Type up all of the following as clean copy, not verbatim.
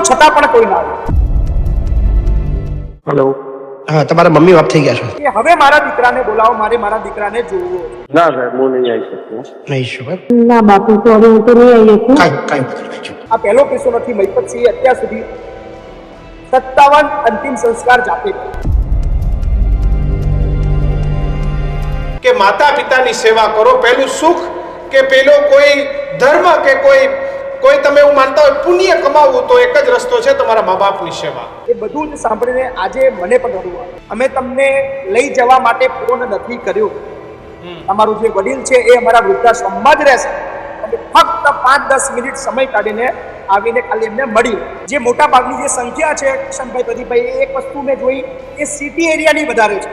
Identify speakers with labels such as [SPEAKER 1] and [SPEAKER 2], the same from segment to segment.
[SPEAKER 1] છતાં પણ કોઈ ના આવે.
[SPEAKER 2] હેલો.
[SPEAKER 3] હા, તમારા મમ્મી બાપ થઈ ગયા છો?
[SPEAKER 1] કે હવે મારા દીકરાને બોલાવો, મારે મારા દીકરાને જોવો.
[SPEAKER 2] ના સાહેબ, હું નહીં આવી શકું.
[SPEAKER 3] નહીં શું?
[SPEAKER 4] ના બાપુ, સોરી, હું તો નહીં આવી શકું.
[SPEAKER 3] કાંઈ
[SPEAKER 1] આ પહેલો કેસો નથી. મહિપતસિંહે અત્યાર સુધી 57 અંતિમ સંસ્કાર જાતે કર્યા.
[SPEAKER 5] કે માતા પિતાની સેવા કરો, પેલું સુખ કે પેલો કોઈ ધર્મ કે કોઈ તમે એવું માનતા હોય પુણ્ય કમાવવું, તો એક જ રસ્તો છે તમારા મા બાપની સેવા.
[SPEAKER 1] એ બધું જ સાંભળીને આજે મને પણ રડવું આવે. અમે તમને લઈ જવા માટે ફોન નથી કર્યો. તમારું જે વડીલ છે એ અમારા વૃદ્ધાશ્રમમાં જ રહેશે. અને ફક્ત 5-10 મિનિટ સમય કાઢીને આવીને ખાલી એમને મળ્યું. જે મોટા ભાગની જે સંખ્યા છે કિશનભાઈ, પ્રદીપભાઈ, એક વસ્તુ મેં જોઈ, એ સિટી એરિયાની વધારે છે.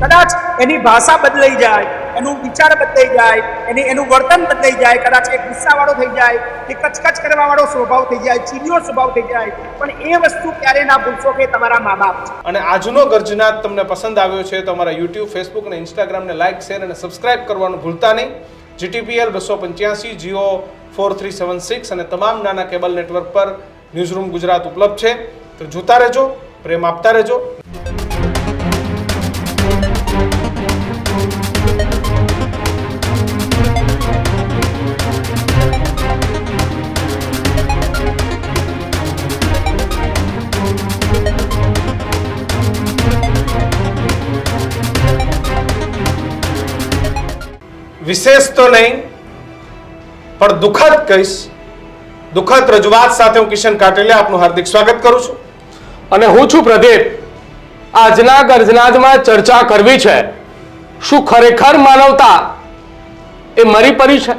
[SPEAKER 1] કદાચ એની ભાષા બદલાઈ જાય, એનું વિચાર બદલાઈ જાય, એનું વર્તન બદલાઈ જાય, કદાચ એ ગુસ્સાવાળો થઈ જાય, કે કચકચ કરવાવાળો સ્વભાવ થઈ જાય, ચીડિયો સ્વભાવ થઈ જાય, પણ એ વસ્તુ ક્યારે ના ભૂલશો કે તમારા મા બાપ છે.
[SPEAKER 5] અને આજનો ગર્જનાદ તમને પસંદ આવ્યો છે તો અમારા યુટ્યુબ, ફેસબુક અને ઇન્સ્ટાગ્રામને લાઇક, શેર અને સબસ્ક્રાઇબ કરવાનું ભૂલતા નહીં. GTPL 285, Jio 4376 અને તમામ નાના કેબલ નેટવર્ક પર ન્યૂઝરૂમ ગુજરાત ઉપલબ્ધ છે. તો જોતા રહેજો, પ્રેમ આપતા રહેજો. વિશેષ તો નહીં પણ દુઃખદ કહીશ, દુઃખદ રજૂઆત સાથે હું કિશન કાટેલિયા આપનું હાર્દિક સ્વાગત કરું છું.
[SPEAKER 2] અને હું છું પ્રદીપ. આજના ગર્જનાદમાં ચર્ચા કરવી છે, શું ખરેખર માનવતા એ મરી પડી છે?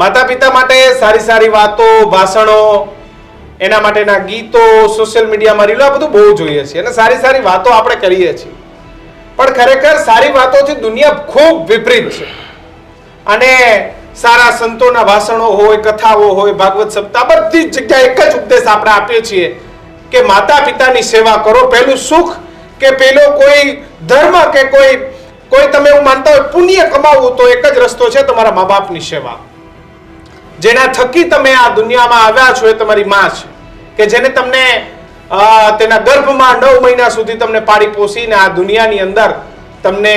[SPEAKER 5] માતા પિતા માટે સારી સારી વાતો, ભાષણો, એના માટેના ગીતો, સોશિયલ મીડિયામાં રીલો, આ બધું બહુ જોઈએ છીએ અને સારી સારી વાતો આપણે કરીએ છીએ. પણ ખરેખર સારી વાતોથી દુનિયા ખૂબ વિપરીત છે. અને સારા સંતોના ભાષણો હોય, કથાઓ હોય, ભાગવત સપ્તાહ, બધી જ જગ્યાએ એક જ ઉપદેશ આપણે આપીએ છીએ કે માતા પિતાની સેવા કરો, પેલું સુખ કે પેલો કોઈ ધર્મ કે કોઈ તમે એવું માનતા હોય પુણ્ય કમાવવું, તો એક જ રસ્તો છે તમારા મા બાપની સેવા. જેના થકી તમે આ દુનિયામાં આવ્યા છો એ તમારી માં છે, કે જેને તમને તેના ગર્ભમાં 9 મહિના સુધી તમને પાળી પોષીને આ દુનિયાની અંદર તમને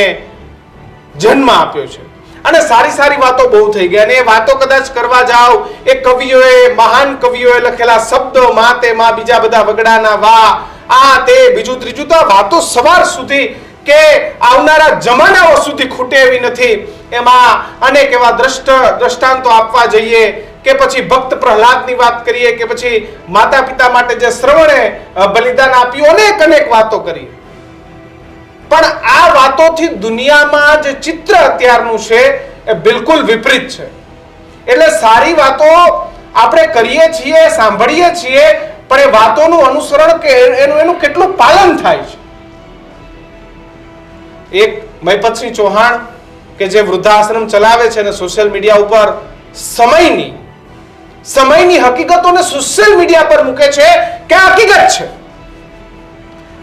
[SPEAKER 5] જન્મ આપ્યો છે. અને સારી સારી વાતો બહુ થઈ ગઈ. અને એ વાતો કદાચ કરવા જાઓ, એ કવિઓએ, મહાન કવિઓએ લખેલા શબ્દો, માં તે માં, બીજા બધા વગડાના વા, આ તે બીજું ત્રીજું, તો આ વાતો સવાર સુધી કે આવનારા જમાનાઓ સુધી ખૂટે એવી નથી. એમાં અનેક એવા દ્રષ્ટાંતો આપવા જઈએ, કે પછી ભક્ત પ્રહલાદની વાત કરીએ, કે પછી માતા પિતા માટે જે શ્રવણે બલિદાન આપ્યું, અનેક વાતો કરી. પણ આ વાતોથી દુનિયામાં જે ચિત્ર અત્યારનું છે એ બિલકુલ વિપરીત છે. એટલે સારી વાતો આપણે કરીએ છીએ, સાંભળીએ છીએ, પણ એ વાતોનું અનુસરણ કે એનું કેટલું પાલન થાય છે. એક મહિપતસિંહ ચૌહાણ કે જે વૃદ્ધાશ્રમ ચલાવે છે અને સોશિયલ મીડિયા ઉપર સમયની હકીકતોને સોશિયલ મીડિયા પર મૂકે છે કે હકીકત છે.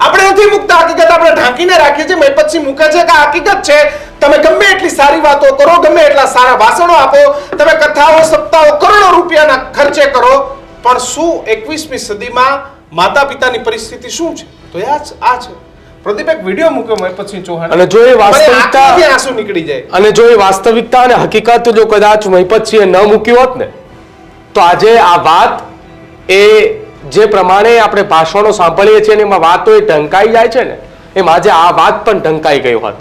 [SPEAKER 5] આપણે નથી મૂકતા હકીકત, આપણે ઢાંકીને રાખીએ છીએ. મહિપતસિંહ મૂકે છે કે હકીકત છે. તમે ગમે એટલી સારી વાતો કરો, ગમે એટલા સારા ભાષણો આપો, તમે કથાઓ, સપ્તાહો, કરોડો રૂપિયાના ખર્ચે કરો, પણ શું 21મી સદીમાં માતા પિતાની પરિસ્થિતિ શું છે? તો આ છે. પ્રદીપ એક વિડિયો મૂક્યો મહિપતસિંહ ચૌહાણ,
[SPEAKER 2] અને જો એ વાસ્તવિકતા
[SPEAKER 5] આંસુ નીકળી જાય,
[SPEAKER 2] અને જો એ વાસ્તવિકતા અને હકીકત જો કદાચ મહિપતસિંહે ન મૂકી હોત ને, તો આજે આ વાત એ જે પ્રમાણે આપણે ભાષણો સાંભળીએ છીએ એમાં વાતો એ ઢંકાઈ જાય છે ને, એમ આજે આ વાત પણ ઢંકાઈ ગઈ હોત.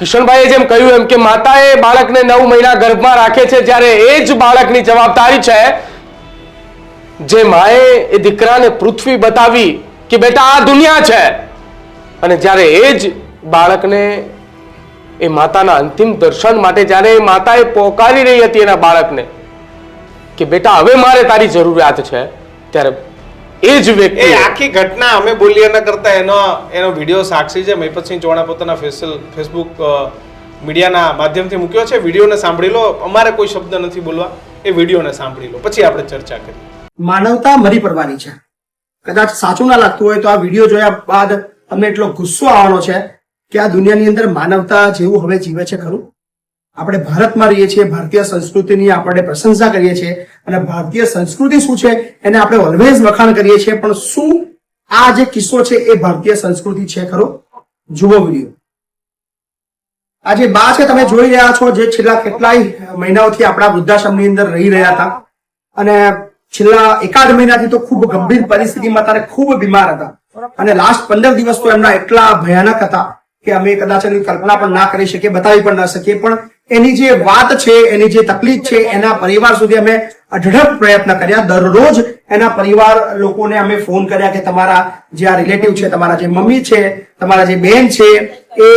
[SPEAKER 2] કિશનભાઈએ જેમ કહ્યું એમ કે માતાએ બાળકને 9 મહિના ગર્ભમાં રાખે છે, જ્યારે એ જ બાળકની જવાબદારી છે જે માએ એ દીકરાને પૃથ્વી બતાવી કે બેટા આ દુનિયા છે, અને જ્યારે એ જ બાળકને એ માતાના અંતિમ દર્શન માટે જ્યારે એ માતાએ પોકારી રહી હતી એના બાળકને કે બેટા હવે મારે તારી જરૂરિયાત છે, ત્યારે એ જ વ્યક્તિ
[SPEAKER 5] આખી ઘટના અમે બોલીએ ન કરતા એનો વિડીયો સાક્ષી છે. મહિપતસિંહ ચૌહાણે પોતાના ફેસબુક મીડિયાના માધ્યમથી મૂક્યો છે. વિડીયોને સાંભળી લો, અમારે કોઈ શબ્દ નથી બોલવા. એ વિડીયોને સાંભળી લો, પછી આપણે ચર્ચા કરીએ.
[SPEAKER 6] માનવતા મરી પડવાની છે. કદાચ સાચું ના લાગતું હોય તો આ વિડીયો જોયા બાદ તમને એટલો ગુસ્સો આવવાનો છે કે આ દુનિયાની અંદર માનવતા જેવું હવે જીવે છે ખરું? આપણે ભારતમાં રહીએ છીએ, ભારતીય સંસ્કૃતિની આપણે પ્રશંસા કરીએ છીએ અને ભારતીય સંસ્કૃતિ શું છે એને આપણે ઓલવેઝ વખાણ કરીએ છીએ, પણ શું આ જે કિસ્સો છે એ ભારતીય સંસ્કૃતિ છે ખરો? જુઓ વિડીયો. આ જે બા છે તમે જોઈ રહ્યા છો, જે છેલ્લા કેટલાય મહિનાઓથી આપણા વૃદ્ધાશ્રમની અંદર રહી રહ્યા હતા અને છેલ્લા એકાદ મહિનાથી તો ખૂબ ગંભીર પરિસ્થિતિમાં હતા, ખૂબ બીમાર હતા અને લાસ્ટ 15 દિવસ તો એમના એટલા ભયાનક હતા કે અમે કદાચ એની કલ્પના પણ ના કરી શકીએ, બતાવી પણ ના શકીએ. પણ એની જે વાત છે, એની જે તકલીફ છે, એના પરિવાર સુધી અમે અઢળક પ્રયત્ન કર્યા. દરરોજ એના પરિવાર લોકોને અમે ફોન કર્યા કે તમારા જે આ રિલેટિવ છે, તમારા જે મમ્મી છે, તમારા જે બેન છે, એ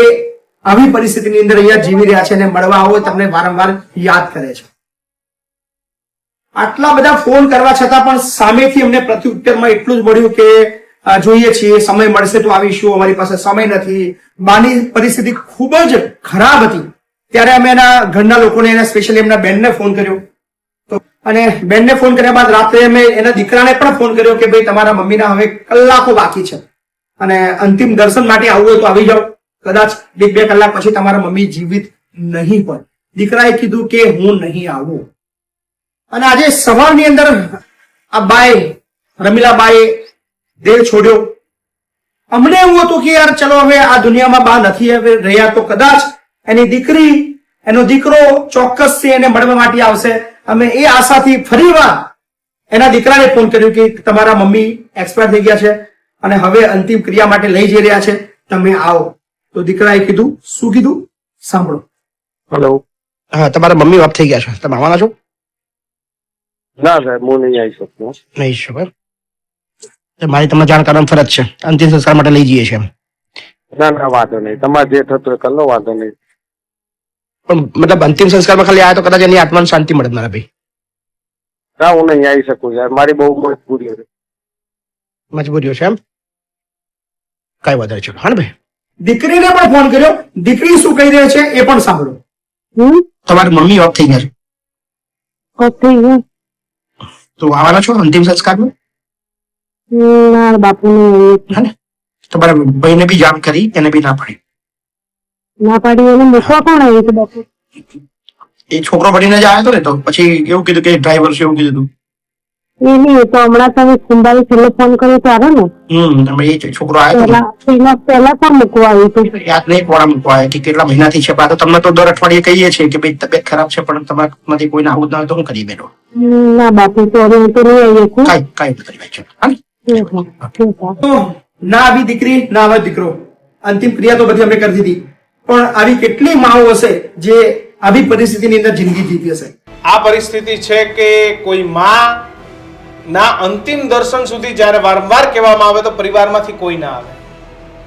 [SPEAKER 6] આવી પરિસ્થિતિની અંદર અહીંયા જીવી રહ્યા છે અને મળવા આવો તમને વારંવાર યાદ કરે છે. આટલા બધા ફોન કરવા છતાં પણ સામેથી અમને પ્રત્યુત્તરમાં એટલું જ મળ્યું કે જોઈએ છીએ, સમય મળશે તો આવીશું, અમારી પાસે સમય નથી. બાની પરિસ્થિતિ ખૂબ જ ખરાબ હતી. ત્યારે અમે એના ઘરના લોકોને, એના સ્પેશિયલી એમના બેનને ફોન કર્યો અને બેનને ફોન કર્યા બાદ રાત્રે અમે એના દીકરાને પણ ફોન કર્યો કે ભાઈ તમારા મમ્મીના હવે કલાકો બાકી છે અને અંતિમ દર્શન માટે આવવું હોય તો આવી જાઓ, કદાચ 1-2 કલાક પછી તમારા મમ્મી જીવિત નહીં હોય. દીકરાએ કીધું કે હું નહીં આવું. અને આજે સવારની અંદર આ બાએ, રમીલાબાએ દેહ છોડ્યો. અમને એવું હતું કે યાર ચલો હવે આ દુનિયામાં બા નથી હવે રહ્યા તો કદાચ એની દીકરી, એનો દીકરો ચોક્કસથી એને મળવા માટે આવશે. અમે એ આશાથી ફરીવાર એના દીકરાને ફોન કર્યો કે તમારા મમ્મી એક્સપાયર થઈ ગયા છે અને હવે અંતિમ ક્રિયા માટે લઈ જઈ રહ્યા છે, તમે આવો. તો દીકરાએ કીધું, શું કીધું સાંભળો.
[SPEAKER 3] હેલો. હા, તમારા મમ્મી બાપ થઈ ગયા છે, તમે આવવાના છો?
[SPEAKER 7] ના સાહેબ, હું નહીં આવી શકતો.
[SPEAKER 3] નહીં શકો એમ? મારી તમને જાણ કરવાની ફરજ છે, અંતિમ સંસ્કાર માટે લઈ જઈએ છીએ.
[SPEAKER 7] ના ના, વાંધો નહીં, તમારે જે થતું હોય કરી લો, વાંધો નહીં.
[SPEAKER 3] પણ મતલબ અંતિમ સંસ્કારમાં ખાલી આવ્યા તો કદાચ એની આત્માને શાંતિ મળે મારા ભાઈ.
[SPEAKER 7] ના, હું નહીં આવી શકું યાર, મારી બહુ મજબૂરી છે.
[SPEAKER 3] મજબૂરીઓ છે એમ? કઈ વધારે ચલો. હા ને ભાઈ,
[SPEAKER 6] દીકરીને પણ ફોન કર્યો. દીકરી શું કહી રહી છે એ પણ સાંભળો.
[SPEAKER 3] તમારા મમ્મી બાપ થઈ ગયા છે
[SPEAKER 4] થઈ ગયું
[SPEAKER 3] તો આવવાના છો અંતિમ સંસ્કારમાં?
[SPEAKER 4] ના બાપુ
[SPEAKER 3] હા ને? તમારા ભાઈને બી જાણ કરી, એને બી ના પાડી.
[SPEAKER 4] ના પાડી એને મૂકવા કોણ આવ્યું હતું બાપુ?
[SPEAKER 3] એ છોકરો ભણીને જ આવ્યો હતો ને, તો પછી એવું કીધું કે ડ્રાઈવર છે એવું કીધું.
[SPEAKER 4] એ નહીં તો હમણાં તમે સોમવારે છેલ્લો ફોન કર્યો ત્યારે ને
[SPEAKER 3] તમે એ છોકરો આવ્યો હતો
[SPEAKER 4] પહેલા પણ મૂકવા આવ્યું હતું.
[SPEAKER 3] યાદ નહીં કોણ મૂકવા આવ્યા કે કેટલા મહિનાથી છે. તો તમને તો દર અઠવાડિયે કહીએ છીએ કે ભાઈ તબિયત ખરાબ છે, પણ તમારામાંથી કોઈને આવું જ ના હોય તો હું કરી બેઠો.
[SPEAKER 4] ના બાપુ તો હવે હું તો નહીં આવી શકું.
[SPEAKER 3] કઈ નથી ભાઈ, ચલો. હા ને?
[SPEAKER 6] તો ના આવી દીકરી, ના આવે દીકરો. અંતિમ ક્રિયા તો બધી અમે કરી દીધી, પણ આવી કેટલી માઓ હશે જે આવી પરિસ્થિતિની અંદર જિંદગી જીતી હશે.
[SPEAKER 5] આ પરિસ્થિતિ છે કે કોઈ માં ના અંતિમ દર્શન સુધી જ્યારે વારંવાર કહેવામાં આવે તો પરિવારમાંથી કોઈ ના આવે.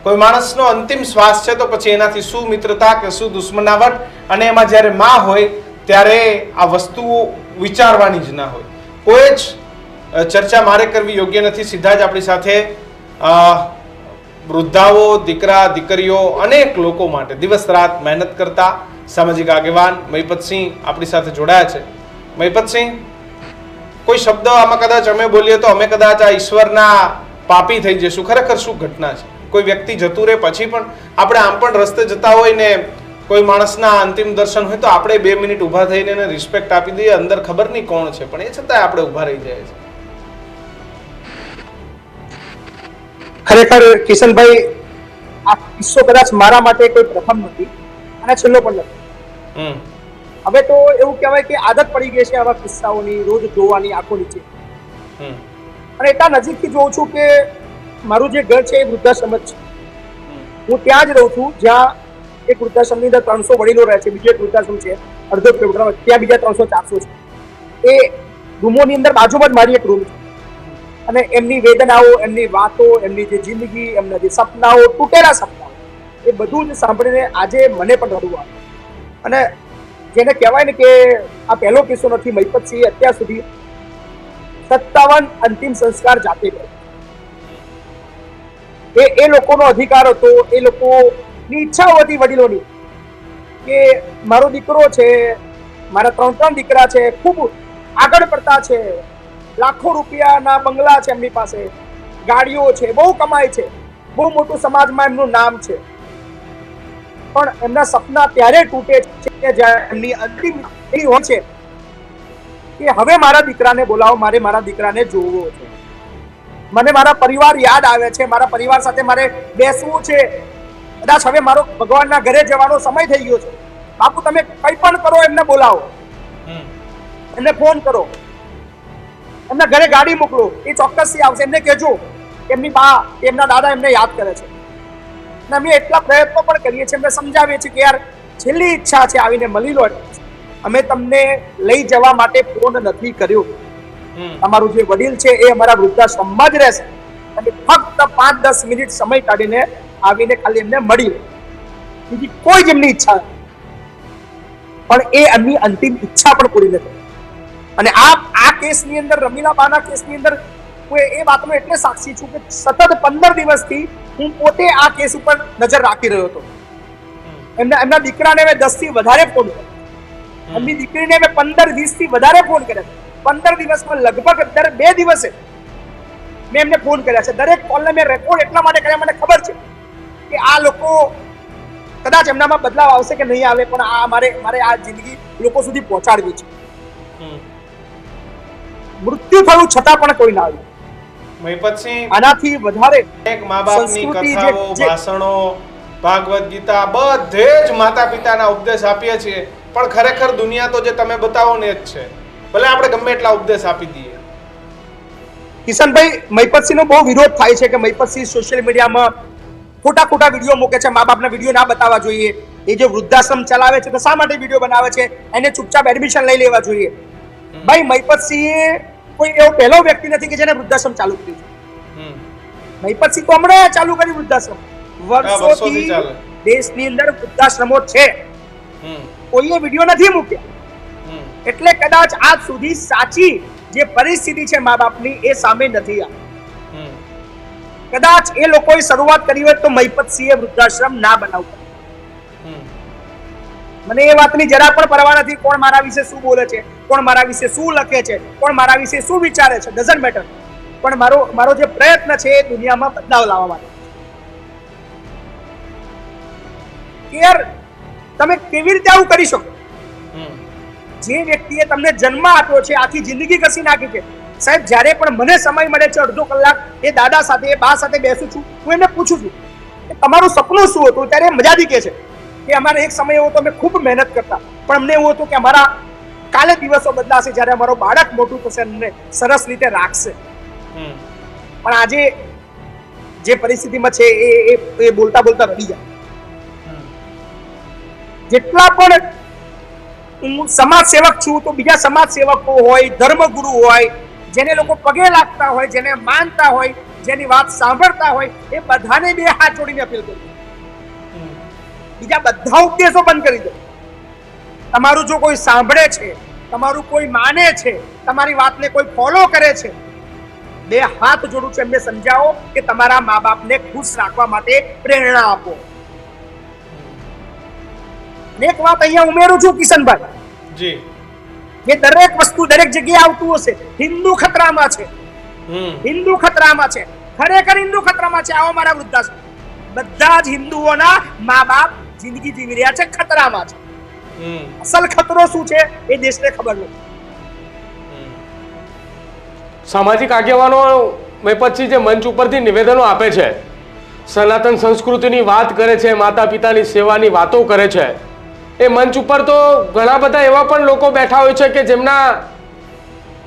[SPEAKER 5] કોઈ માણસનો અંતિમ શ્વાસ છે તો પછી એનાથી શું મિત્રતા કે શું દુશ્મનાવટ, અને એમાં જ્યારે માં હોય ત્યારે આ વસ્તુઓ વિચારવાની જ ના હોય. કોઈ જ ચર્ચા મારે કરવી યોગ્ય નથી. સીધા જ આપણી સાથે વૃદ્ધાઓ, દીકરા દીકરીઓ, અનેક લોકો માટે દિવસ રાત મહેનત કરતા સામાજિક આગેવાન મહિપતસિંહ આપણી સાથે જોડાયા છે. મહિપતસિંહ, કોઈ શબ્દ આમાં કદાચ અમે બોલીએ તો અમે કદાચ આ ઈશ્વરના પાપી થઈ જઈશું. ખરેખર શું ઘટના છે? કોઈ વ્યક્તિ જતું રહે પછી પણ આપણે આમ પણ રસ્તે જતા હોય ને કોઈ માણસના અંતિમ દર્શન હોય તો આપણે 2 મિનિટ ઊભા થઈને એને રિસ્પેક્ટ આપી દઈએ. અંદર ખબર નહીં કોણ છે, પણ એ છતાંય આપણે ઊભા રહી જાય છે.
[SPEAKER 1] ખરેખર કિશનભાઈ, આ કિસ્સો કદાચ મારા માટે કોઈ પ્રથમ નથી અને છેલ્લો પણ નથી. હવે તો એવું કહેવાય કે આદત પડી ગઈ છે આવા કિસ્સાઓની, રોજ જોવાની આંખો નીચે. અને એટલા નજીકથી જોઉં છું કે મારું જે ઘર છે એ વૃદ્ધાશ્રમ જ છે. હું ત્યાં જ રહું છું જ્યાં એક વૃદ્ધાશ્રમની અંદર 300 વડીલો રહે છે, બીજો એક વૃદ્ધાશ્રમ છે અડધો કિલોમીટર, ત્યાં બીજા 300-400 છે. એ રૂમોની અંદર બાજુમાં જ મારી એક રૂમ છે અને એમની વેદનાઓ, એમની વાતો, એમની જે જિંદગી, એમના જે સપનાઓ, તૂટેલા સપનાઓ, એ બધું જ સાંભળીને આજે મને પણ રડવું આવે. અને જેને કહેવાય ને કે આ પહેલો કિસ્સો નથી. મહિપતસિંહ અત્યાર સુધી 57 અંતિમ સંસ્કાર જાતે કર્યો. એ લોકોનો અધિકાર હતો, એ લોકોની ઈચ્છાઓ હતી વડીલોની કે મારો દીકરો છે, મારા 3 દીકરા છે, ખૂબ આગળ પડતા છે, લાખો રૂપિયાના બંગલા છે એમની પાસે, ગાડીઓ છે, બહુ કમાય છે, બહુ મોટું સમાજમાં એમનું નામ છે, પણ એમના સપના ત્યારે તૂટે છે કે જ્યારે એમની અંતિમ એ હોય છે કે હવે મારા દીકરાને બોલાવો, મારે મારા દીકરાને જોવો છે, મને મારા પરિવાર યાદ આવે છે, મારા પરિવાર સાથે મારે બેસવું છે, કદાચ હવે મારો ભગવાનના ઘરે જવાનો સમય થઈ ગયો છે, બાપુ તમે કંઈ પણ કરો, એમને બોલાવો, એમને ફોન કરો, એમના ઘરે ગાડી મોકલો, એ ચોક્કસથી આવશે, એમને કહેજો એમની બા એમના દાદા એમને યાદ કરે છે. અને અમે એટલા પ્રયત્નો પણ કરીએ છીએ, એમને સમજાવીએ છીએ કે યાર છેલ્લી ઈચ્છા છે, આવીને મળી લો. અમે તમને લઈ જવા માટે ફોન નથી કર્યો, તમારું જે વડીલ છે એ અમારા વૃદ્ધાશ્રમમાં જ રહેશે, અને ફક્ત 5-10 મિનિટ સમય કાઢીને આવીને ખાલી એમને મળી લો, બીજી કોઈ જ એમની ઈચ્છા નથી. પણ એ એમની અંતિમ ઈચ્છા પણ પૂરી નથી. અને આ કેસની અંદર, રમીલાબાના કેસની અંદર હું એ વાતનો એટલે સાક્ષી છું કે સતત 15 દિવસથી હું પોતે આ કેસ ઉપર નજર રાખી રહ્યો હતો. એમના દીકરાને મેં 10 થી વધારે ફોન કર્યા, એમની દીકરીને મેં 15-20 થી વધારે ફોન કર્યા. 15 દિવસમાં લગભગ દર 2 દિવસે મેં એમને ફોન કર્યા છે. દરેક કોલને મેં રેકોર્ડ એટલા માટે કર્યા, મને ખબર છે કે આ લોકો કદાચ એમનામાં બદલાવ આવશે કે નહીં આવે, પણ આ મારે આ જિંદગી લોકો સુધી પહોંચાડવી છે. મૃત્યુ થયું છતાં પણ કોઈ ના આવ્યું.
[SPEAKER 5] મહિપતસિંહ,
[SPEAKER 1] આનાથી વધારે
[SPEAKER 5] એક મા બાપની કથાઓ, ભાષણો, ભાગવત ગીતા બધે જ માતા પિતાના ઉપદેશ આપીએ છીએ, પણ ખરેખર દુનિયા તો જે તમે બતાવો ને જ છે. ભલે આપણે ગમે એટલા ઉપદેશ આપી દઈએ.
[SPEAKER 1] કિશનભાઈ, મહિપતસિંહનો બહુ વિરોધ થાય છે કે મહિપતસિંહ સોશિયલ મીડિયામાં ખોટા વિડીયો મૂકે છે, મા બાપના વિડીયો ના બતાવવા જોઈએ. એ જે વૃદ્ધાશ્રમ ચલાવે છે તો શા માટે વિડીયો બનાવે છે? એને ચૂપચાપ એડમિશન લઈ લેવા જોઈએ. ભાઈ, મહિપતસિંહ કોઈ એવો પહેલો વ્યક્તિ નથી કે જેને વૃદ્ધાશ્રમ ચાલુ કર્યું છે. મહિપતસિંહ તો હમણાં ચાલુ કર્યું વૃદ્ધાશ્રમ. વર્ષોથી દેશની અંદર વૃદ્ધાશ્રમો છે, કોઈએ વિડીયો નથી મૂક્યા. એટલે કદાચ આજ સુધી સાચી જે પરિસ્થિતિ છે મા બાપની એ સામે નથી આવી. કદાચ એ લોકોએ શરૂઆત કરી હોય તો મહિપતસિંહે વૃદ્ધાશ્રમ ના બનાવતા. મને એ વાતની જરા પણ પરવા નથી કોણ મારા વિશે શું બોલે છે, કોણ મારા વિશે શું લખે છે, કોણ મારા વિશે શું વિચારે છે, ડઝન્ટ મેટર. પણ મારો જે પ્રયત્ન છે એ દુનિયામાં બદલાવ લાવવા માટે. યાર, તમે કેવી રીતે આવું કરી શકો? જે વ્યક્તિએ તમને જન્મ આપ્યો છે, આખી જિંદગી ઘસી નાખી છે. સાહેબ, જ્યારે પણ મને સમય મળે છે અડધો કલાક એ દાદા સાથે, એ બા સાથે બેસું છું, હું એને પૂછું છું કે તમારું સપનું શું હતું? ત્યારે મજાથી કહે છે કે અમારે એક સમય એવો તો અમે ખૂબ મહેનત કરતા, પણ અમને એવું હતું કે અમારા કાલે દિવસો બદલાશે જ્યારે અમારો બાળક મોટું થશે, અમને સરસ રીતે રાખશે. પણ આજે જે પરિસ્થિતિમાં છે એ બોલતા રડી જાય. જેટલા પણ હું સમાજ સેવક છું તો બીજા સમાજ સેવકો હોય, ધર્મગુરુ હોય, જેને લોકો પગે લાગતા હોય, જેને માનતા હોય, જેની વાત સાંભળતા હોય, એ બધાને 2 હાથ જોડીને અપીલ કરું. બીજા બધા ઉપદેશો બંધ કરી દો. તમારું જો કોઈ સાંભળે છે, તમારું કોઈ માને છે, તમારી વાતને કોઈ ફોલો કરે છે, 2 હાથ જોડું છું, એમને સમજાવો કે તમારા મા બાપને ખુશ રાખવા માટે પ્રેરણા આપો. એક વાત અહીંયા ઉમેરું છું કિશનભાઈ
[SPEAKER 5] જી,
[SPEAKER 1] કે દરેક વસ્તુ દરેક જગ્યાએ આવતું હશે. હિન્દુ ખતરામાં છે, હિન્દુ ખતરામાં છે, ખરેખર હિન્દુ ખતરામાં છે. આવો મારા વૃદ્ધાશ્રમ, બધા જ હિન્દુઓના મા બાપ જિંદગી જીવી રહ્યા છે, ખતરામાં છે. અસલ ખતરો શું છે એ દેશને ખબર નથી.
[SPEAKER 2] સામાજિક આગેવાનો મહિપતસિંહ જે મંચ ઉપરથી નિવેદનો આપે છે, સનાતન સંસ્કૃતિની વાત કરે છે, માતા પિતાની સેવાની વાતો કરે છે, એ મંચ ઉપર તો ઘણા બધા એવા પણ લોકો બેઠા હોય છે કે જેમના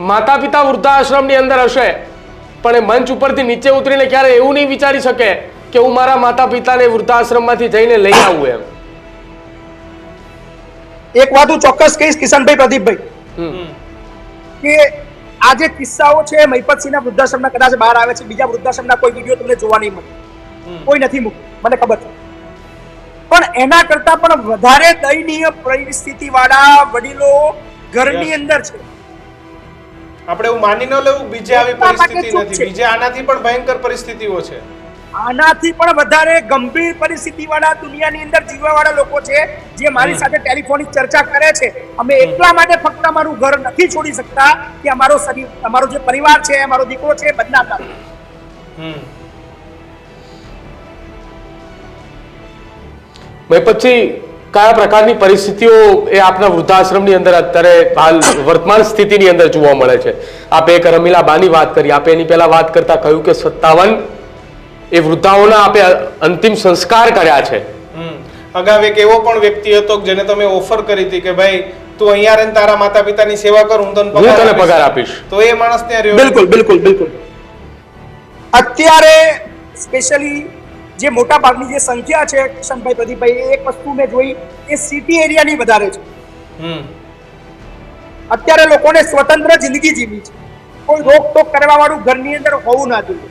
[SPEAKER 2] માતા પિતા વૃદ્ધાશ્રમની અંદર હશે, પણ એ મંચ ઉપરથી નીચે ઉતરીને ક્યારે એવું નહીં વિચારી શકે કે હું મારા માતા પિતાને વૃદ્ધાશ્રમમાંથી જઈને લઈ આવું. એમ
[SPEAKER 1] એક વાત હું ચોક્કસ કહીશ કિશનભાઈ, પ્રદીપભાઈ, કે આ જે કિસ્સાઓ છે મહિપતસિંહના વૃદ્ધાશ્રમના કદાચ બહાર આવે છે, બીજા વૃદ્ધાશ્રમના કોઈ વિડીયો તમને જોવા નહીં મળે, કોઈ નથી મૂક્યું, મને ખબર છે. પણ એના કરતા પણ વધારે દયનીય પરિસ્થિતિ વાળા વડીલો ઘરની અંદર છે.
[SPEAKER 5] આપણે એવું માની ન લેવું બીજે આવી પરિસ્થિતિ નથી, બીજે આનાથી પણ ભયંકર પરિસ્થિતિઓ છે.
[SPEAKER 1] આનાથી પણ વધારે ગંભીર પરિસ્થિતિ વાળા દુનિયાની અંદર જીવવા વાળા લોકો છે જે મારી સાથે ટેલિફોનિક ચર્ચા કરે છે. અમે એટલા માટે ફક્ત અમારું ઘર નથી છોડી શકતા કે અમારો જે પરિવાર છે, અમારો દીકરો છે, બદનામ ના થાય.
[SPEAKER 2] પછી કયા પ્રકારની પરિસ્થિતિઓ એ આપના વૃદ્ધાશ્રમની અંદર અત્યારે હાલ વર્તમાન સ્થિતિની અંદર જોવા મળે છે? આપે એક રમીલા બાની વાત કરી, આપે એની પહેલા વાત કરતા કહ્યું કે 57 એ વૃદ્ધાઓના આપે અંતિમ સંસ્કાર કર્યા છે.
[SPEAKER 5] અગાઉ એક એવો પણ વ્યક્તિ હતો કે જેને તમે ઓફર કરી હતી કે ભાઈ તું અહીંયા રહીને તારા માતા પિતાની સેવા કર, હું તને
[SPEAKER 2] પગાર આપીશ.
[SPEAKER 5] તો એ માણસ ત્યાં રહ્યો.
[SPEAKER 1] બિલકુલ બિલકુલ બિલકુલ. અત્યારે સ્પેશિયલી જે મોટા ભાગની જે સંખ્યા છે કિશનભાઈ, પ્રદીપભાઈ, એક વસ્તુ મેં જોઈ એ સિટી એરિયાની વધારે છે. અત્યારે લોકોને સ્વતંત્ર જિંદગી જીવી છે. કોઈ રોકટોક કરવા વાળું ઘરની અંદર હોવું ના જોઈએ.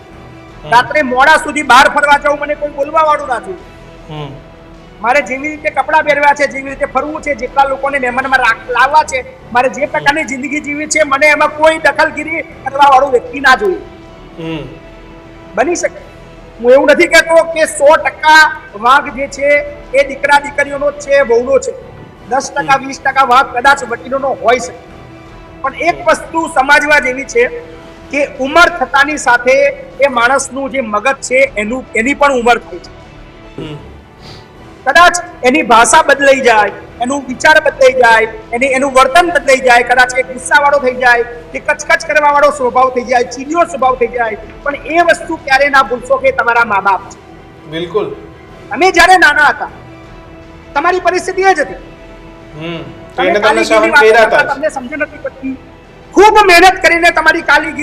[SPEAKER 1] રાત્રે મોડા સુધી બહાર ફરવા જવું મને કોઈ બોલવા વાળું ના જોઈએ. મારે જેવી રીતે કપડાં પહેરવા છે, જેવી રીતે ફરવું છે, જેટલા લોકોને મહેમાનમાં લાવવા છે, મારે જે પ્રકારની જિંદગી જીવી છે, મને એમાં કોઈ દખલગીરી કરવા વાળું વ્યક્તિ ના જોઈએ. બની શકે. હું એવું નથી કહેતો કે 100% વાંક જે છે એ દીકરા દીકરીઓનો જ છે, વહુનો છે. 10% 20% વાંક કદાચ વકીલોનો હોઈ શકે. પણ એક વસ્તુ સમજવા જેવી છે કે ઉંમર થતાની સાથે એ માણસનું જે મગજ છે એની પણ ઉંમર થાય છે. કદાચ એની ભાષા બદલાઈ જાય, એનું વિચાર બદલાઈ જાય, એનું વર્તન બદલાઈ જાય, કદાચ એ ગુસ્સાવાળો થઈ જાય, કે કચકચ કરવા વાળો સ્વભાવ થઈ જાય, ચીડિયો સ્વભાવ થઈ જાય. પણ એ વસ્તુ ક્યારે ના ભૂલશો કે તમારા મા બાપ છે.
[SPEAKER 5] બિલકુલ.
[SPEAKER 1] તમે જ્યારે નાના હતા તમારી પરિસ્થિતિ એ જ હતી. તમને સમજ નથી પડતી. ખૂબ મહેનત કરીને તમારી કાલી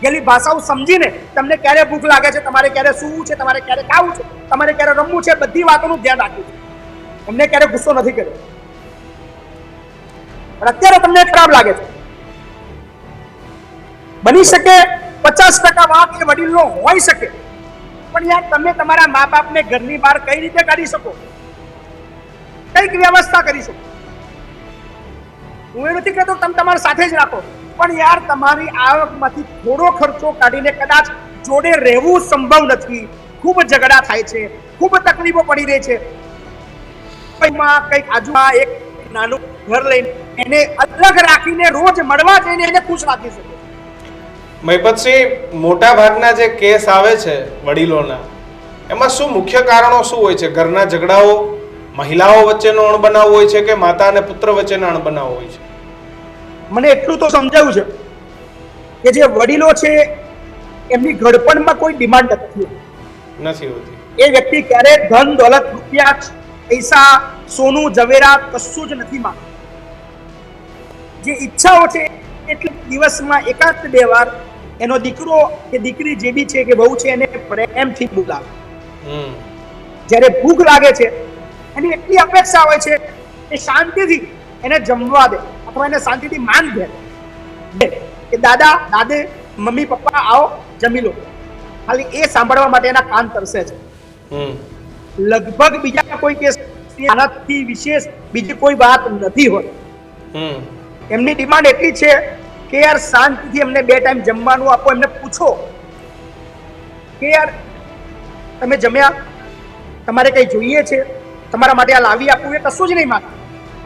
[SPEAKER 1] ગયેલી ભાષાઓ સમજીને તમને ક્યારે ભૂખ લાગે છે, તમારે ક્યારે સૂવું છે, તમારે ક્યારે ખાવું છે, તમારે ક્યારે રમવું છે, બધી વાતોનું ધ્યાન રાખ્યું છે. તમને ક્યારે ગુસ્સો નથી કર્યો. પણ અત્યારે તમને ખરાબ લાગે છે. બની શકે 50% વાંક એ વડીલનો હોઈ શકે, પણ યાર તમે તમારા મા બાપને ઘરની બહાર કઈ રીતે કાઢી શકો? કઈક વ્યવસ્થા કરી શકો. હું એ નથી કહેતો તમે તમારા સાથે જ રાખો, પણ યાર તમારી આવકમાંથી થોડો ખર્ચો કાઢીને કદાચ જોડે રહેવું સંભવ નથી. ખૂબ ઝઘડા થાય છે, ખૂબ તકલીફો પડી રહી છે. કંઈક આજુમાં એક નાનું ઘર લઈને એને અલગ રાખીને રોજ મળવા જઈને એને ખુશ રાખી શકે.
[SPEAKER 5] મહિપતસિંહ, મોટા ભાગના જે કેસ આવે છે વડીલોના, એમાં શું મુખ્ય કારણો શું હોય છે? ઘરના ઝઘડાઓ, મહિલાઓ વચ્ચેનો અણબનાવ હોય છે કે માતા અને પુત્ર વચ્ચેનો અણબનાવ હોય છે?
[SPEAKER 1] મને એટલું તો સમજાયું છે કે જે વડીલો છે એમની ઘડપણમાં કોઈ ડિમાન્ડ નથી
[SPEAKER 5] હોતી.
[SPEAKER 1] એ વ્યક્તિ ક્યારે ધન દોલત, રૂપિયા, પૈસા, સોનું, ઝવેરાત કશું જ નથી માંગતો. જે ઈચ્છાઓ છે એટલે દિવસમાં 1-2 વાર એનો દીકરો કે દીકરી જે બી છે કે વહુ છે એને પ્રેમથી બોલાવે. જ્યારે ભૂખ લાગે છે એની એટલી અપેક્ષા હોય છે કે શાંતિથી એને જમવા દે અથવા એને શાંતિથી માન દે કે દાદા, દાદે, મમ્મી, પપ્પા આવો જમી લો. ખાલી એ સાંભળવા માટે એના કાન તરસે છે. લગભગ બીજા કોઈ કેસ આનાથી વિશેષ બીજી કોઈ વાત નથી હોતી. એમની ડિમાન્ડ એટલી છે કે યાર શાંતિથી એમને 2 ટાઈમ જમવાનું આપો. એમને પૂછો કે યાર તમે જમ્યા, તમારે કઈ જોઈએ છે, તમારા માટે આ લાવી આપવું, એ કશું જ નહીં માંગે.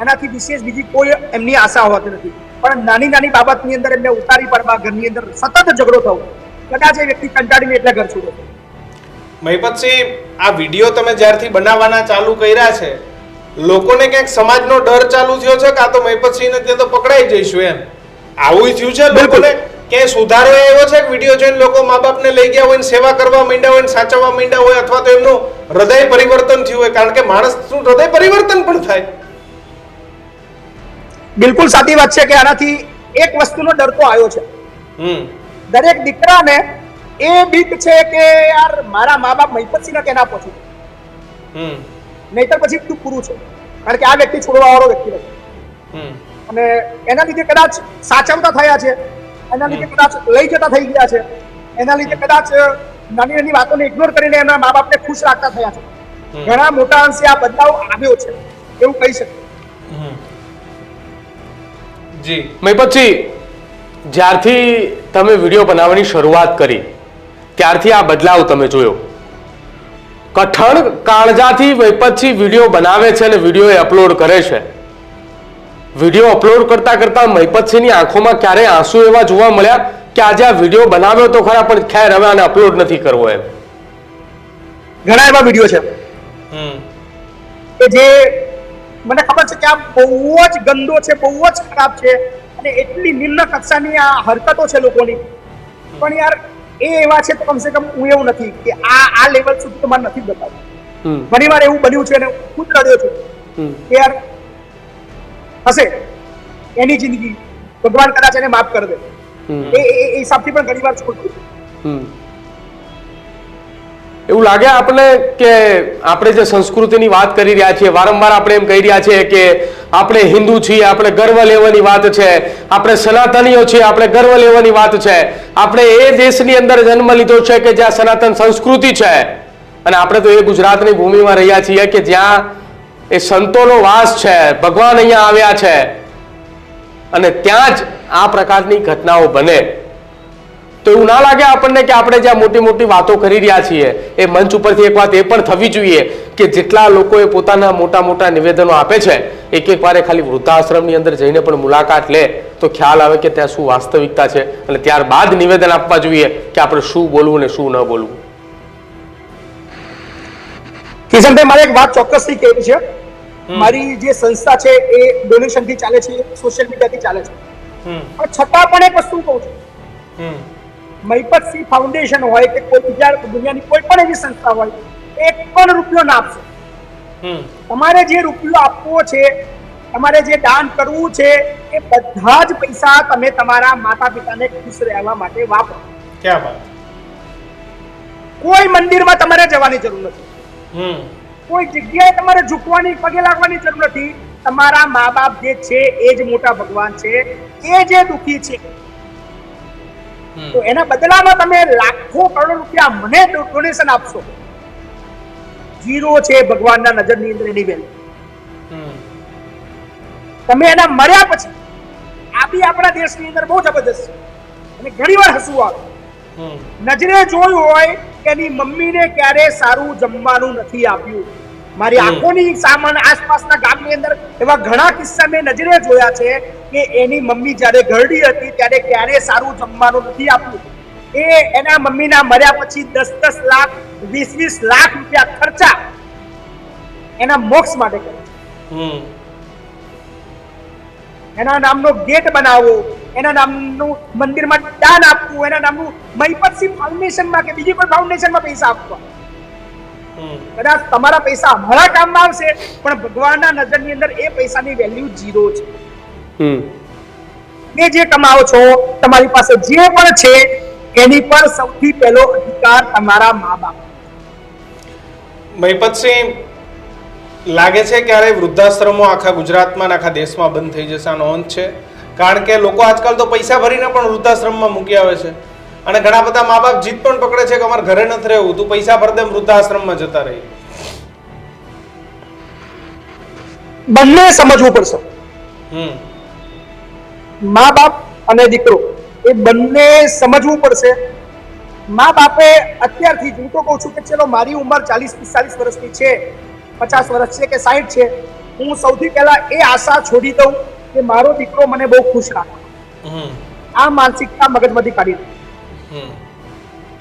[SPEAKER 1] એનાથી વિશેષ બીજી કોઈ એમની આશા હોતી નથી. પણ નાની નાની બાબતની અંદર એમને ઉતારી પડવા, ઘરની અંદર સતત ઝઘડો થવો, કદાચ એ વ્યક્તિ કંટાળીને એટલે ઘર છોડે.
[SPEAKER 5] મહિપતસિંહ, આ વિડીયો તમે જ્યારથી બનાવવાના ચાલુ કર્યા છે, લોકોને ક્યાંક સમાજનો ડર ચાલુ થયો છે કે આ તો મહિપતસિંહને ત્યાં તો પકડાઈ જઈશું એમ, આવું થયું છે? લોકોને ક્યાંય સુધારો આવ્યો છે? વિડીયો જોઈને લોકો મા બાપને લઈ ગયા હોય, સેવા કરવા માંડ્યા હોય, સાચવવા માંડ્યા હોય, અથવા તો એમનું હૃદય પરિવર્તન થયું હોય? કારણ કે માણસનું હૃદય પરિવર્તન પણ થાય.
[SPEAKER 1] બિલકુલ સાચી વાત છે કે આનાથી એક વસ્તુનો ડર તો આવ્યો છે. દરેક દીકરાને એ બીક છે કે યાર મારા મા બાપ મહિપતસિંહને કે ના પહોંચી, નહીતર પછી તું પૂરું છે. કારણ કે આ વ્યક્તિ છોડવા વાળો વ્યક્તિ નથી અને એના લીધે કદાચ સાચવતા થયા છે, એના લીધે કદાચ લઈ જતા થઈ ગયા છે, એના લીધે કદાચ નાની નાની વાતોને ઇગ્નોર કરીને એમના મા બાપને ખુશ રાખતા થયા છે. ઘણા મોટા અંશે આ બદલાવ આવ્યો છે એવું કહી શકે.
[SPEAKER 2] જી મહિપતસિંહ, જ્યારથી તમે વિડીયો બનાવવાની શરૂઆત કરી ત્યારથી આ બદલાવ તમે જોયો, કઠણ કાળજાથી વૈપતસિંહ વિડીયો બનાવે છે અને વિડીયો અપલોડ કરે છે. વિડીયો અપલોડ કરતા કરતા મહિપતસિંહની આંખોમાં ક્યારેય આંસુ એવા જોવા મળ્યા કે આજે આ વિડીયો બનાવ્યો તો ખરા, પણ ખેર હવે આને અપલોડ નથી કરવો એમ.
[SPEAKER 1] ઘણા એવા વિડીયો છે
[SPEAKER 5] હમ
[SPEAKER 1] કે જે મને ખબર છે કે આ બહુ જ ગંદો છે, બહુ જ ખરાબ છે અને એટલી નિમ્ન કક્ષાની આ હરકતો છે લોકોની. પણ યાર એ એવા છે તો કમસે કમ હું એવું નથી કે આ લેવલ સુધી તો મારે નથી બતાવવું. ઘણી વાર એવું બન્યું છે અને હું ખુદ રડ્યો છું કે યાર હશે એની જિંદગી, ભગવાન કદાચ એને માફ કરી દે, એ હિસાબથી પણ ઘણી વાર છોડતું.
[SPEAKER 2] એવું લાગે આપણને કે આપણે જે સંસ્કૃતિની વાત કરી રહ્યા છીએ, વારંવાર આપણે એમ કહી રહ્યા છીએ કે આપણે હિન્દુ છીએ, આપણે ગર્વ લેવાની વાત છે, આપણે સનાતનીઓ છીએ, આપણે ગર્વ લેવાની વાત છે, આપણે એ દેશની અંદર જન્મ લીધો છે કે જ્યાં સનાતન સંસ્કૃતિ છે, અને આપણે તો એ ગુજરાતની ભૂમિમાં રહ્યા છીએ કે જ્યાં એ સંતોનો વાસ છે, ભગવાન અહીંયા આવ્યા છે, અને ત્યાં જ આ પ્રકારની ઘટનાઓ બને. તો એવું ના લાગે આપણને કે આપણે જ્યાં મોટી મોટી વાતો કરી રહ્યા છીએ એ મંચ ઉપરથી એક વાત એ પણ થવી જોઈએ કે જેટલા લોકોએ પોતાના મોટા મોટા નિવેદનો આપે છે, એક વારે ખાલી વૃદ્ધાશ્રમની અંદર જઈને પણ મુલાકાત લે તો ખ્યાલ આવે કે ત્યાં શું વાસ્તવિકતા છે, અને ત્યારબાદ નિવેદન આપવા જોઈએ કે આપણે શું બોલવું ને શું ન બોલવું.
[SPEAKER 1] કિશનભાઈ, મારે એક વાત ચોક્કસથી કહેવી છે. મારી જે સંસ્થા છે એ ડોનેશન થી ચાલે છે, સોશિયલ મીડિયા થી ચાલે છે, પણ છતાં પણ એક વસ્તુ કહું છું, મહિપતસિંહ ફાઉન્ડેશન હોય કે કોઈ બીજા દુનિયાની કોઈ પણ એવી સંસ્થા હોય, એક પણ રૂપિયો ના આપશો. તમારે જે રૂપિયો આપવો છે, તમારે જે દાન કરવું છે, એ બધા જ પૈસા તમે તમારા માતા પિતાને ખુશ રહેવા માટે વાપરો.
[SPEAKER 5] ક્યાં વાત.
[SPEAKER 1] કોઈ મંદિરમાં તમારે જવાની જરૂર નથી, કોઈ જગ્યાએ તમારે ઝૂકવાની, પગે લાગવાની જરૂર નથી. તમારા મા બાપ જે છે એ જ મોટા ભગવાન છે, એ જે દુઃખી છે, તો એના બદલામાં તમે લાખો કરોડો રૂપિયા મને ડોનેશન આપશો, ઝીરો છે ભગવાનના નજરની અંદર એની વેલ્યુ. તમે એના મર્યા પછી આ બી આપણા દેશની અંદર બહુ જબરદસ્ત છે અને ઘણી વાર હસવું આવે. નજરે જોયું હોય કે એની મમ્મીને ક્યારે સારું જમવાનું નથી આપ્યું. મારી આંખોની સામાન આસપાસના ગામની અંદર એવા ઘણા કિસ્સા મેં નજરે જોયા છે કે એની મમ્મી જ્યારે ઘરડી હતી ત્યારે ક્યારે સારું જમવાનું નથી આપ્યું. એ એના મમ્મીના મર્યા પછી 10-10 લાખ 20-20 લાખ રૂપિયા ખર્ચા એના મોક્ષ માટે કરે છે. એના નામનો ગેટ બનાવવો, એના નામનું મંદિરમાં દાન આપવું, એના નામનું મહિપતસિંહ ફાઉન્ડેશનમાં કે બીજી કોઈ ફાઉન્ડેશનમાં પૈસા આપવા. કદાચ તમારા પૈસા અમારા કામમાં આવશે, પણ ભગવાનના નજરની અંદર એ પૈસાની વેલ્યુ ઝીરો છે. એ જે કમાવો છો, તમારી પાસે જે પણ છે, એની પર સૌથી પહેલો અધિકાર તમારા મા બાપ.
[SPEAKER 5] મહિપતસિંહ, લાગે છે ક્યારે વૃદ્ધાશ્રમો આખા ગુજરાતમાં અને આખા દેશમાં બંધ થઈ જશે આનો અંત છે? કારણ કે લોકો આજકાલ તો પૈસા ભરીને પણ વૃદ્ધાશ્રમમાં મૂકી આવે છે, અને ઘણા બધા મા બાપ જીત પણ પકડે છે કે અમારે ઘરે નથી રહેવું, તું પૈસા ભર દે, વૃદ્ધાશ્રમમાં જતા રહી.
[SPEAKER 1] બંને સમજવું પડશે, મા બાપ અને દીકરો, એ બંને સમજવું પડશે. મા બાપે અત્યારથી, હું તો કહું છું કે ચલો મારી ઉંમર 40-45 વર્ષની છે, 50 વર્ષ છે કે 60 છે, હું સૌથી પહેલા એ આશા છોડી દઉં કે મારો દીકરો મને બહુ ખુશ રાખે. આ માનસિકતા મગજમાંથી કાઢી દઉં.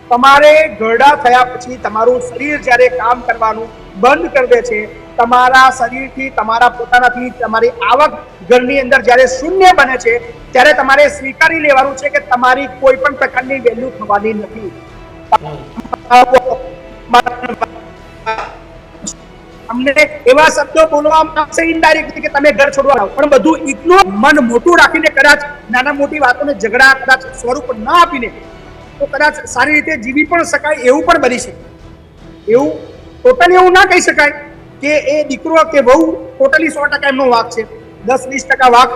[SPEAKER 1] તમારે ઘરડા થયા પછી તમારું શરીર જ્યારે કામ કરવાનું બંધ કરી દે છે, તમારા શરીરથી, તમારા પોતાનાથી તમારી આવક ઘરની અંદર જ્યારે શૂન્ય બને છે, ત્યારે તમારે સ્વીકારી લેવાનું છે કે તમારી કોઈ પણ પ્રકારની વેલ્યુ થવાની નથી. અમને એવા શબ્દો બોલવામાં આવશે ઇનડાયરેક્ટલી કે તમે ઘર છોડવા આવો, પણ બધું ઇગ્નોર, મન મોટું રાખીને કદાચ નાના મોટી વાતોને ઝઘડા કદાચ સ્વરૂપ ના આપીને તો કદાચ સારી રીતે જીવી પણ શકાય, એવું પણ બની શકે. એવું ટોટલી એવું ના કહી શકાય કે એ દીકરો કે વહુ ટોટલી 100% એમનો વાંક છે, 10-20% વાંક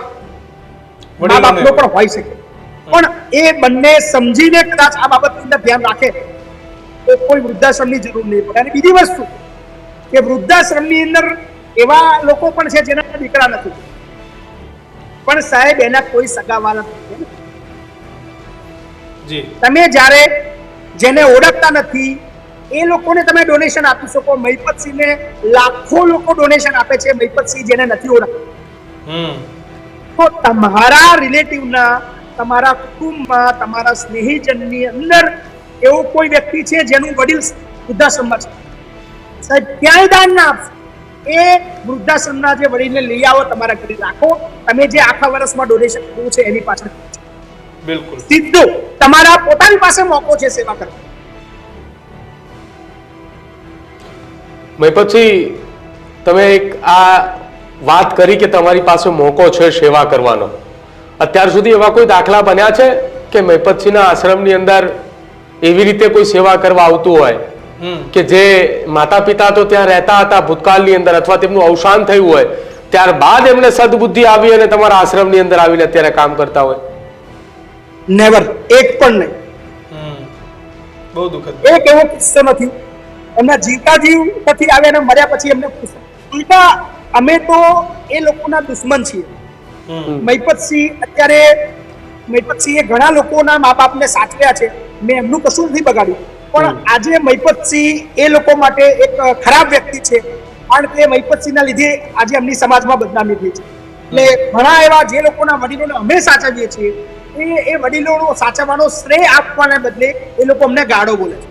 [SPEAKER 1] મા બાપનો પણ હોઈ શકે. પણ એ બંને સમજીને કદાચ આ બાબતની અંદર ધ્યાન રાખે તો કોઈ વૃદ્ધાશ્રમની જરૂર નહીં પડે. અને બીજી વસ્તુ કે વૃદ્ધાશ્રમની અંદર એવા લોકો પણ છે જેના દીકરા નથી, પણ સાહેબ એના કોઈ સગાવાલા નથી. તમે જ્યારે જેને ઓળખતા નથી, એ લોકોને તમે ડોનેશન આપી શકો. મહિપતસિંહને લાખો લોકો ડોનેશન આપે છે, મહિપતસિંહ જેને નથી ઓળખતા. તો તમારા રિલેટિવના, તમારા કુટુંબમાં, તમારા સ્નેહીજનની અંદર એવો કોઈ વ્યક્તિ છે જેનું વડીલ વૃદ્ધાશ્રમમાં છે, સાહેબ ક્યાંય દાન ના આપશો. એ વૃદ્ધાશ્રમના જે વડીલને લઈ આવો, તમારા ઘરે રાખો. તમે જે આખા વર્ષમાં ડોનેશન કર્યું છે એની પાછળ
[SPEAKER 5] બિલકુલ
[SPEAKER 1] સીધું તમારા પોતાની પાસે મોકો છે સેવા કરવાનો.
[SPEAKER 2] પછી તમે એક આ વાત કરી કે તમારી પાસે મોકો છે સેવા કરવાનો. અત્યાર સુધી એવા કોઈ દાખલા બન્યા છે કે મહિપતસિંહના આશ્રમની અંદર એવી રીતે કોઈ સેવા કરવા આવતું હોય કે જે માતા પિતા તો ત્યાં રહેતા હતા ભૂતકાળની અંદર, અથવા તેમનું અવસાન થયું હોય, ત્યારબાદ એમને સદબુદ્ધિ આવી અને તમારા આશ્રમની અંદર આવીને અત્યારે કામ કરતા હોય?
[SPEAKER 1] નેવર, એક પણ નહીં.
[SPEAKER 5] બહુ દુઃખદ.
[SPEAKER 1] એક એવો કિસ્સો નથી. એમના જીવતા જીવ નથી આવે અને મર્યા પછી એમને પૂછે. ઉલટા અમે તો એ લોકોના દુશ્મન છીએ. મહિપતસિંહે ઘણા લોકોના મા બાપને સાચવ્યા છે. મેં એમનું કશું નથી બગાડ્યું, પણ આજે મહિપતસિંહ એ લોકો માટે એક ખરાબ વ્યક્તિ છે, કારણ કે મહિપતસિંહના લીધે આજે એમની સમાજમાં બદનામી થઈ છે. એટલે ઘણા એવા જે લોકોના વડીલોને અમે સાચવીએ છીએ, એ વડીલોનો સાચવવાનો શ્રેય આપવાને બદલે એ લોકો અમને ગાળો બોલે છે.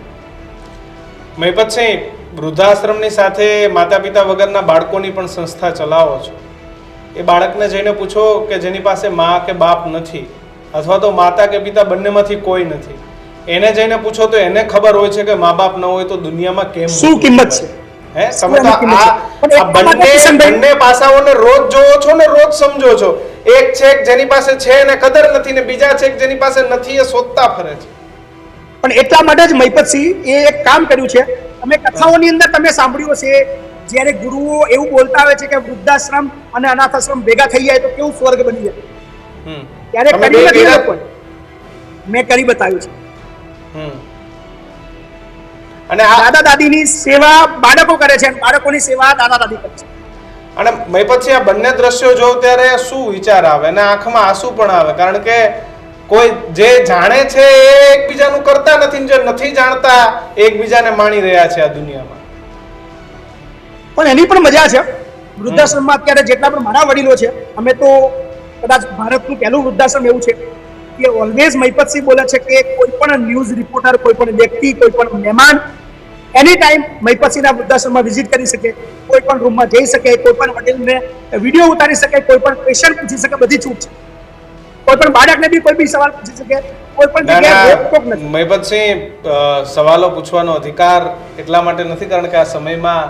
[SPEAKER 5] મહિપતસિંહ, વૃદ્ધાશ્રમની સાથે માતા પિતા વગરના બાળકોની પણ સંસ્થા ચલાવો છો. એ બાળકને જઈને પૂછો કે જેની પાસે મા કે બાપ નથી, અથવા તો માતા કે પિતા બંનેમાંથી કોઈ નથી, એને જઈને પૂછો તો એને ખબર હોય છે કે મા બાપ ન હોય તો દુનિયામાં કેમ
[SPEAKER 1] શું કિંમત છે.
[SPEAKER 5] હે, તમે તો આ બંને પાસાઓને રોજ જોવો છો ને રોજ સમજો છો. એક છે જેની પાસે છે એને કદર નથી, ને બીજા છે જેની પાસે નથી એ શોધતા ફરે છે.
[SPEAKER 1] પણ એટલા માટે જ મહિપતસિંહ એ એક કામ કર્યું છે. તમે કથાઓની અંદર તમે સાંભળ્યું હશે, જ્યારે ગુરુઓ એવું બોલતા હોય છે કે વૃદ્ધાશ્રમ અને અનાથાશ્રમ ભેગા થઈ જાય તો કેવું સ્વર્ગ બની જાય. ત્યારે કરી નથી એ લોકોએ. મેં કરી બતાવ્યું છે.
[SPEAKER 5] અને
[SPEAKER 1] દાદા દાદીની સેવા બાળકો કરે છે, બાળકોની સેવા દાદા દાદી કરે છે.
[SPEAKER 5] અને મહિપતસિંહ, આ બંને દ્રશ્યો જોઉં ત્યારે શું વિચાર આવે અને આંખમાં આંસુ પણ આવે? કારણ કે કોઈ જે જાણે છે એ એકબીજાનું કરતા નથી, જે નથી જાણતા એકબીજાને માણી રહ્યા છે આ દુનિયામાં.
[SPEAKER 1] પણ એની પણ મજા છે. વૃદ્ધાશ્રમમાં અત્યારે જેટલા પણ મારા વડીલો છે, અમે તો કદાચ ભારતનું પહેલું વૃદ્ધાશ્રમ એવું છે કે ઓલવેઝ મહિપતસિંહ બોલે છે કે કોઈ પણ ન્યૂઝ રિપોર્ટર, કોઈ પણ વ્યક્તિ, કોઈ પણ મહેમાન એની ટાઈમ મહિપતસિંહના વૃદ્ધાશ્રમમાં વિઝિટ કરી શકે, કોઈ પણ રૂમમાં જઈ શકે, કોઈ પણ વડીલને વિડીયો ઉતારી શકે, કોઈ પણ ક્વેશ્ચન પૂછી શકે, બધી છૂટ છે. કોઈ પણ બાળકને બી કોઈ બી સવાલ પૂછી શકે, કોઈ પણ જગ્યાએ રોકટોક નથી.
[SPEAKER 5] મહિપતસિંહ, સવાલો પૂછવાનો અધિકાર એટલા માટે નથી કારણ કે આ સમયમાં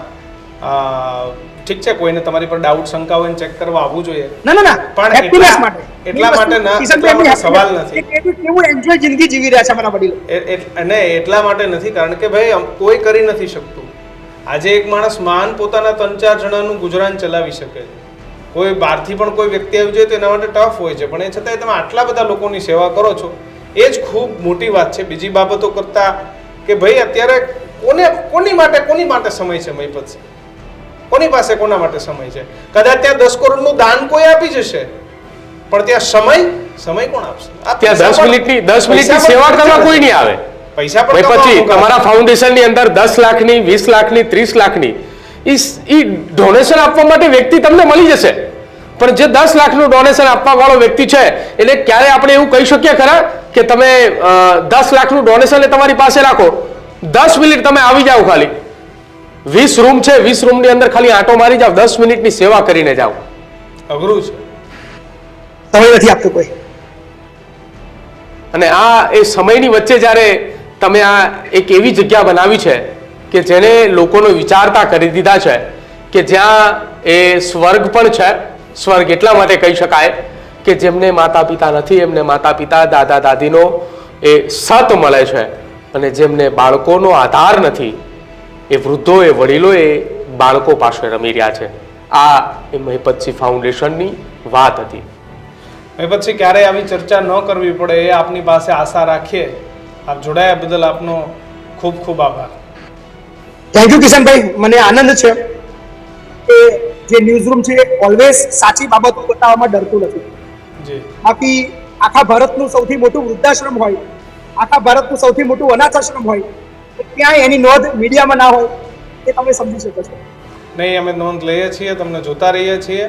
[SPEAKER 5] ઠીક છે, કોઈને તમારી પર ડાઉટ શંકા હોય ચેક કરવા આવવું જોઈએ.
[SPEAKER 1] ના,
[SPEAKER 5] પણ
[SPEAKER 1] હેપીનેસ માટે.
[SPEAKER 5] એટલા માટે સવાલ નથી.
[SPEAKER 1] કેવું એન્જોય જિંદગી જીવી રહ્યા છે અમારા વડીલો.
[SPEAKER 5] અને એટલા માટે નથી કારણ કે ભાઈ કોઈ કરી નથી શકતું. આજે એક માણસ મહાન પોતાના 3-4 જણાનું ગુજરાન ચલાવી શકે છે. કોઈ બહારથી પણ કોઈ વ્યક્તિ આવી જાય તો એના માટે ટફ હોય છે, પણ એ છતાંય તમે આટલા બધા લોકોની સેવા કરો છો એ જ ખૂબ મોટી વાત છે. બીજી બાબતો કરતા કે ભાઈ અત્યારે કોની માટે સમય છે મહિપતસિંહ? કોની પાસે કોના માટે સમય છે? કદાચ ત્યાં 10 કરોડનું દાન કોઈ આપી જશે, પણ ત્યાં સમય કોણ આપશે?
[SPEAKER 2] ત્યાં 10 મિનિટની સેવા કરવા કોઈ નહીં આવે.
[SPEAKER 5] પૈસા પણ
[SPEAKER 2] પછી તમારા ફાઉન્ડેશનની અંદર 10 લાખની, 20 લાખની, 30 લાખની ઈ ડોનેશન આપવા માટે વ્યક્તિ તમને મળી જશે, પણ જે 10 લાખનું ડોનેશન આપવા વાળો વ્યક્તિ છે એટલે ક્યારે આપણે એવું કહી શકીએ ખરા કે તમે 10 લાખનું ડોનેશન તમારી પાસે રાખો, 10 મિનિટ તમે આવી જાઓ, ખાલી 20 રૂમ છે, 20 રૂમની અંદર ખાલી આંટો મારી જાઓ, 10 મિનિટની સેવા કરીને જાઓ.
[SPEAKER 5] અઘરું છે,
[SPEAKER 1] સમય નથી આપતો કોઈ.
[SPEAKER 2] અને આ એ સમયની વચ્ચે જ્યારે તમે આ એક એવી જગ્યા બનાવી છે કે જેને લોકોનો વિચારતા કરી દીધા છે કે જ્યાં એ સ્વર્ગ પણ છે. સ્વર્ગ એટલા માટે કહી શકાય કે જેમને માતા પિતા નથી એમને માતા પિતા, દાદા દાદીનો એ સત મળે છે, અને જેમને બાળકોનો આધાર નથી એ વૃદ્ધો, એ વડીલો એ બાળકો પાસે રમી રહ્યા છે. આ એ મહિપતસિંહ ફાઉન્ડેશનની વાત હતી.
[SPEAKER 5] મહિપતસિંહ, ક્યારેય આવી ચર્ચા ન કરવી પડે એ આપની પાસે આશા રાખીએ. આપ જોડાયા બદલ આપનો ખૂબ ખૂબ આભાર.
[SPEAKER 1] થેન્ક યુ કિશનભાઈ, મને આનંદ છે કે જે ન્યૂઝરૂમ છે ઓલવેઝ સાચી બાબતો બતાવવામાં ડરતું નથી.
[SPEAKER 5] જી.
[SPEAKER 1] બાકી આખા ભારતનું સૌથી મોટું વૃદ્ધાશ્રમ હોય, આખા ભારતનું સૌથી મોટું અનાથ આશ્રમ હોય, ક્યાંય એની નોંધ મીડિયામાં ના હોય એ તમે સમજી શકો છો.
[SPEAKER 5] નહીં, અમે નોંધ લઈએ છીએ, તમને જોતા રહીએ છીએ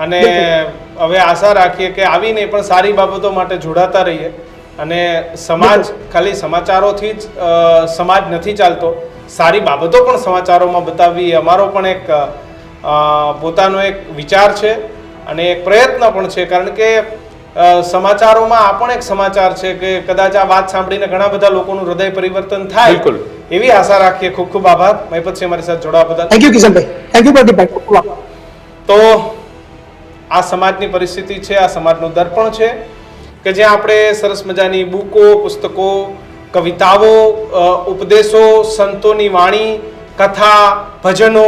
[SPEAKER 5] અને હવે આશા રાખીએ કે આવી નહીં પણ સારી બાબતો માટે જોડાતા રહીએ. અને સમાજ ખાલી સમાચારોથી જ સમાજ નથી ચાલતો, સારી બાબતો પણ સમાચારોમાં બતાવવી એ અમારો પણ એક પોતાનો એક વિચાર છે અને એક પ્રયત્ન પણ છે. કારણ કે સમાચારોમાં આ પણ એક સમાચાર છે કે કદાચ આ વાત સાંભળીને ઘણા બધા લોકોનું હૃદય પરિવર્તન થાય.
[SPEAKER 2] બિલકુલ.
[SPEAKER 5] એવી આશા રાખીએ. ખૂબ ખૂબ આભાર મહિપતસિંહ અમારી સાથે જોડાવા બદલ.
[SPEAKER 1] થેન્ક યુ કિશનભાઈ, થેન્ક યુ પ્રદીપભાઈ, ખૂબ ખૂબ આભાર.
[SPEAKER 5] તો આ સમાજની પરિસ્થિતિ છે, આ સમાજનું દર્પણ છે કે જ્યાં આપણે સરસ મજાની બુકો, પુસ્તકો, કવિતાઓ, ઉપદેશો, સંતોની વાણી, કથા, ભજનો,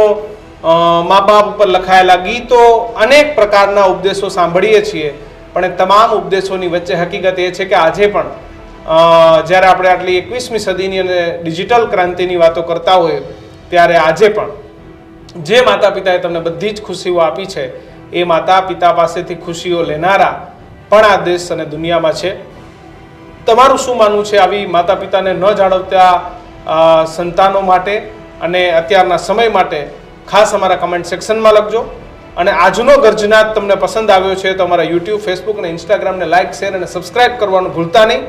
[SPEAKER 5] મા બાપ ઉપર લખાયેલા ગીતો, અનેક પ્રકારના ઉપદેશો સાંભળીએ છીએ. પણ એ તમામ ઉપદેશોની વચ્ચે હકીકત એ છે કે આજે પણ જ્યારે આપણે આટલી 21મી સદીની અને ડિજિટલ ક્રાંતિની વાતો કરતા હોઈએ ત્યારે આજે પણ જે માતા પિતાએ તમને બધી જ ખુશીઓ આપી છે એ માતા પિતા પાસેથી ખુશીઓ લેનારા પણ આ દેશ અને દુનિયામાં છે. તમારું શું માનવું છે આવી માતા પિતાને ન જાળવતા સંતાનો માટે અને અત્યારના સમય માટે? ખાસ અમારા કમેન્ટ સેક્શનમાં લખજો. અને આજનો ગર્જનાદ તમને પસંદ આવ્યો છે તો અમારા યુટ્યુબ, ફેસબુક અને ઇન્સ્ટાગ્રામને લાઇક, શેર અને સબસ્ક્રાઇબ કરવાનું ભૂલતા નહીં.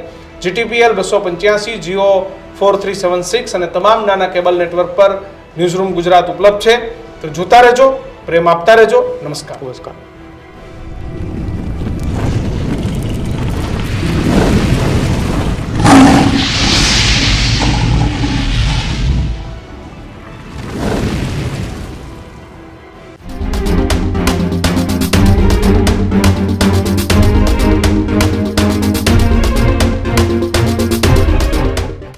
[SPEAKER 5] GTPL 285, Jio 4376 અને તમામ નાના કેબલ નેટવર્ક પર ન્યૂઝરૂમ ગુજરાત ઉપલબ્ધ છે. તો જોતા રહેજો, પ્રેમ આપતા રહેજો. નમસ્કાર.